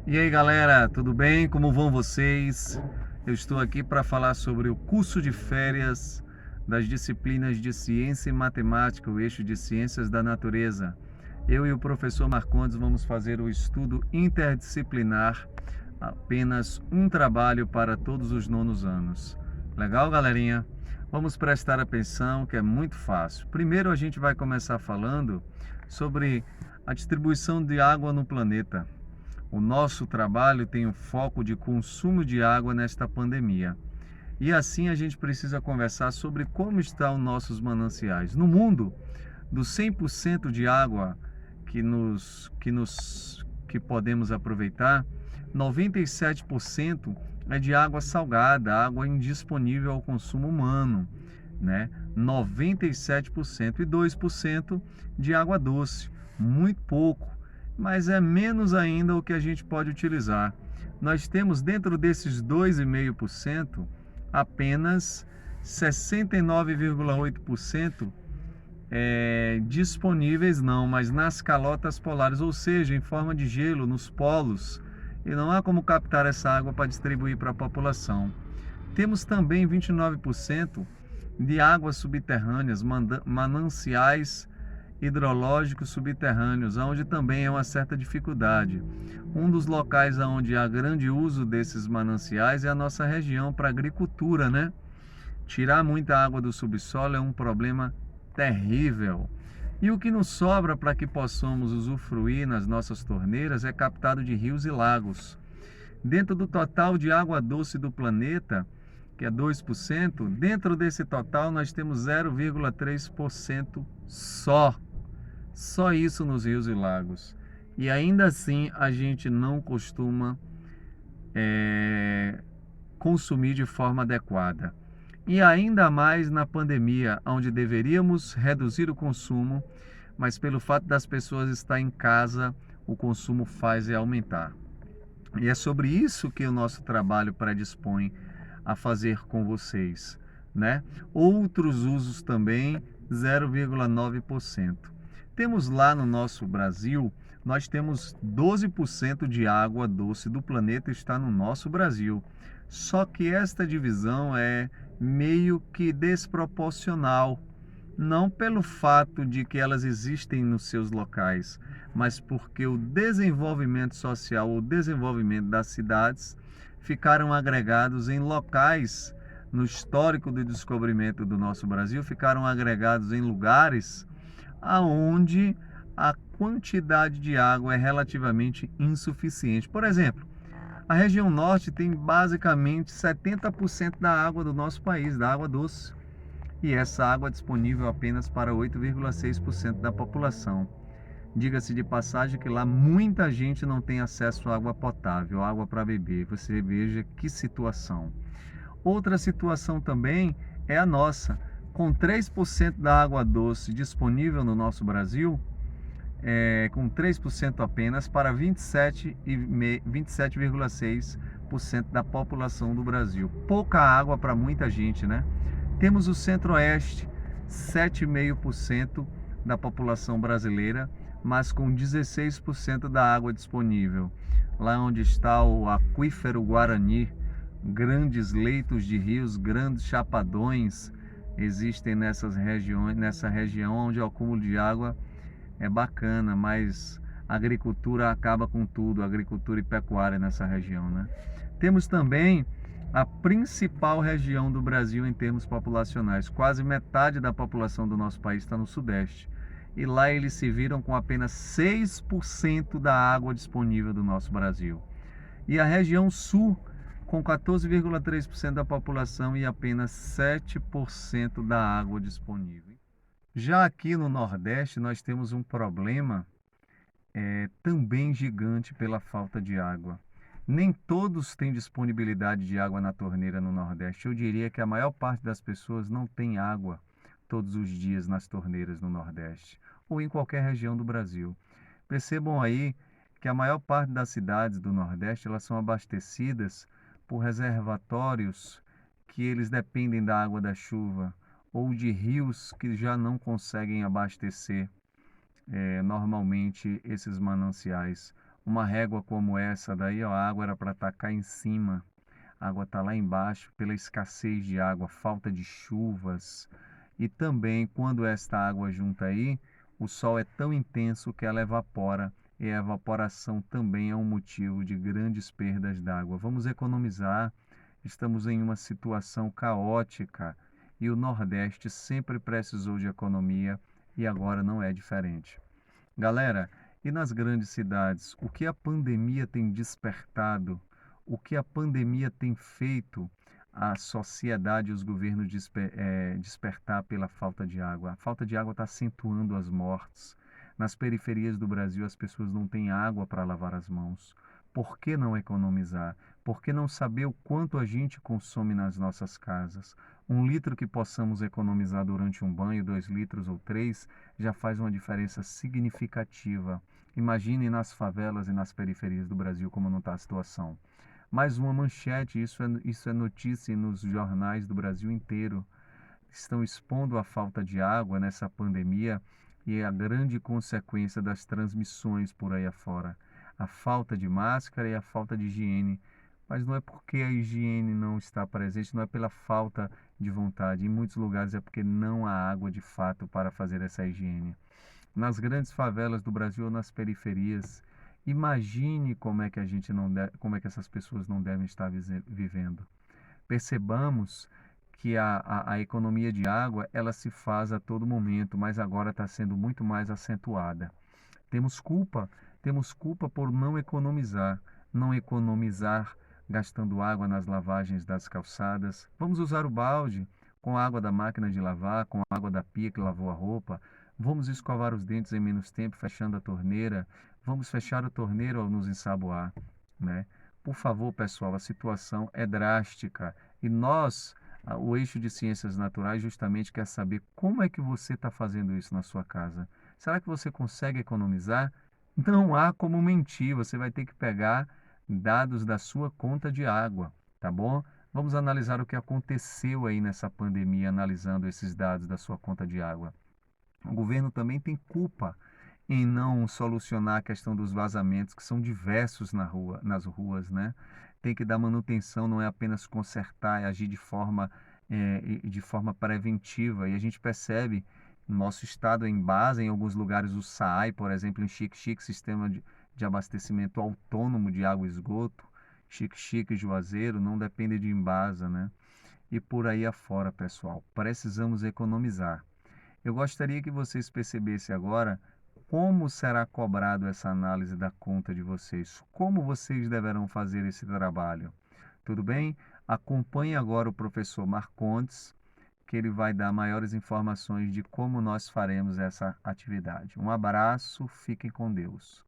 E aí galera, tudo bem? Como vão vocês? Eu estou aqui para falar sobre o curso de férias das disciplinas de Ciência e Matemática, o eixo de Ciências da Natureza. Eu e o professor Marcondes vamos fazer o estudo interdisciplinar, apenas um trabalho para todos os nonos anos. Legal, galerinha? Vamos prestar atenção que é muito fácil. Primeiro a gente vai começar falando sobre a distribuição de água no planeta. O nosso trabalho tem o foco de consumo de água nesta pandemia. E assim a gente precisa conversar sobre como estão nossos mananciais. No mundo, dos 100% de água que podemos aproveitar, 97% é de água salgada, água indisponível ao consumo humano, né? 97% e 2% de água doce, muito pouco, mas é menos ainda o que a gente pode utilizar. Nós temos dentro desses 2,5% apenas 69,8% disponíveis não, mas nas calotas polares, ou seja, em forma de gelo nos polos, e não há como captar essa água para distribuir para a população. Temos também 29% de águas subterrâneas, mananciais hidrológicos subterrâneos, onde também é uma certa dificuldade. Um dos locais onde há grande uso desses mananciais é a nossa região para agricultura, né? Tirar muita água do subsolo é um problema terrível. E o que nos sobra para que possamos usufruir nas nossas torneiras é captado de rios e lagos. Dentro do total de água doce do planeta, que é 2%, dentro desse total nós temos 0,3% só. Só isso nos rios e lagos. E ainda assim a gente não costuma consumir de forma adequada. E ainda mais na pandemia, onde deveríamos reduzir o consumo, mas pelo fato das pessoas estar em casa, o consumo faz aumentar. E é sobre isso que o nosso trabalho predispõe a fazer com vocês, né? Outros usos também, 0,9%. Temos lá no nosso Brasil, nós temos 12% de água doce do planeta está no nosso Brasil. Só que esta divisão é meio que desproporcional, não pelo fato de que elas existem nos seus locais, mas porque o desenvolvimento social, o desenvolvimento das cidades ficaram agregados em locais, no histórico do descobrimento do nosso Brasil, ficaram agregados em lugares aonde a quantidade de água é relativamente insuficiente. Por exemplo, a região norte tem basicamente 70% da água do nosso país, da água doce, e essa água é disponível apenas para 8,6% da população. Diga-se de passagem que lá muita gente não tem acesso à água potável, água para beber. Você veja que situação. Outra situação também é a nossa. Com 3% da água doce disponível no nosso Brasil, com 3% apenas para 27,6% da população do Brasil. Pouca água para muita gente, né? Temos o Centro-Oeste, 7,5% da população brasileira, mas com 16% da água disponível. Lá onde está o aquífero Guarani, grandes leitos de rios, grandes chapadões existem nessa região onde o acúmulo de água é bacana, mas a agricultura acaba com tudo, agricultura e pecuária nessa região, né? Temos também a principal região do Brasil em termos populacionais. Quase metade da população do nosso país está no Sudeste. E lá eles se viram com apenas 6% da água disponível do nosso Brasil. E a região Sul, com 14,3% da população e apenas 7% da água disponível. Já aqui no Nordeste, nós temos um problema também gigante pela falta de água. Nem todos têm disponibilidade de água na torneira no Nordeste. Eu diria que a maior parte das pessoas não tem água todos os dias nas torneiras no Nordeste ou em qualquer região do Brasil. Percebam aí que a maior parte das cidades do Nordeste elas são abastecidas por reservatórios que eles dependem da água da chuva ou de rios que já não conseguem abastecer normalmente esses mananciais. Uma régua como essa daí, ó, a água era para estar cá em cima, a água está lá embaixo pela escassez de água, falta de chuvas. E também, quando esta água junta aí, o sol é tão intenso que ela evapora, e a evaporação também é um motivo de grandes perdas d'água. Vamos economizar, estamos em uma situação caótica e o Nordeste sempre precisou de economia e agora não é diferente. Galera, e nas grandes cidades, o que a pandemia tem despertado, o que a pandemia tem feito a sociedade e os governos despertar pela falta de água? A falta de água está acentuando as mortes. Nas periferias do Brasil, as pessoas não têm água para lavar as mãos. Por que não economizar? Por que não saber o quanto a gente consome nas nossas casas? 1 litro que possamos economizar durante um banho, 2 litros ou 3, já faz uma diferença significativa. Imagine nas favelas e nas periferias do Brasil como não está a situação. Mais uma manchete, isso é notícia nos jornais do Brasil inteiro. Estão expondo a falta de água nessa pandemia e a grande consequência das transmissões por aí afora. A falta de máscara e a falta de higiene. Mas não é porque a higiene não está presente, não é pela falta de vontade. Em muitos lugares é porque não há água de fato para fazer essa higiene. Nas grandes favelas do Brasil ou nas periferias, imagine como é que a gente não como é que essas pessoas não devem estar vivendo. Percebamos que a economia de água ela se faz a todo momento, mas agora está sendo muito mais acentuada. Temos culpa, temos culpa por não economizar gastando água nas lavagens das calçadas. Vamos usar o balde com a água da máquina de lavar, com a água da pia que lavou a roupa. Vamos escovar os dentes em menos tempo, fechando a torneira. Vamos fechar a torneira ao nos ensaboar, né? Por favor, pessoal, a situação é drástica e nós, o eixo de ciências naturais, justamente quer saber como é que você está fazendo isso na sua casa. Será que você consegue economizar? Não há como mentir, você vai ter que pegar dados da sua conta de água, tá bom? Vamos analisar o que aconteceu aí nessa pandemia, analisando esses dados da sua conta de água. O governo também tem culpa em não solucionar a questão dos vazamentos, que são diversos nas ruas, né? Tem que dar manutenção, não é apenas consertar e agir de forma preventiva. E a gente percebe no nosso estado em base, em alguns lugares o SAAI, por exemplo, em Xique-Xique, Sistema de Abastecimento Autônomo de Água e Esgoto, Xique-Xique e Juazeiro, não depende de Embasa, né? E por aí afora, pessoal. Precisamos economizar. Eu gostaria que vocês percebessem agora como será cobrado essa análise da conta de vocês, como vocês deverão fazer esse trabalho. Tudo bem? Acompanhe agora o professor Marcondes, que ele vai dar maiores informações de como nós faremos essa atividade. Um abraço, fiquem com Deus.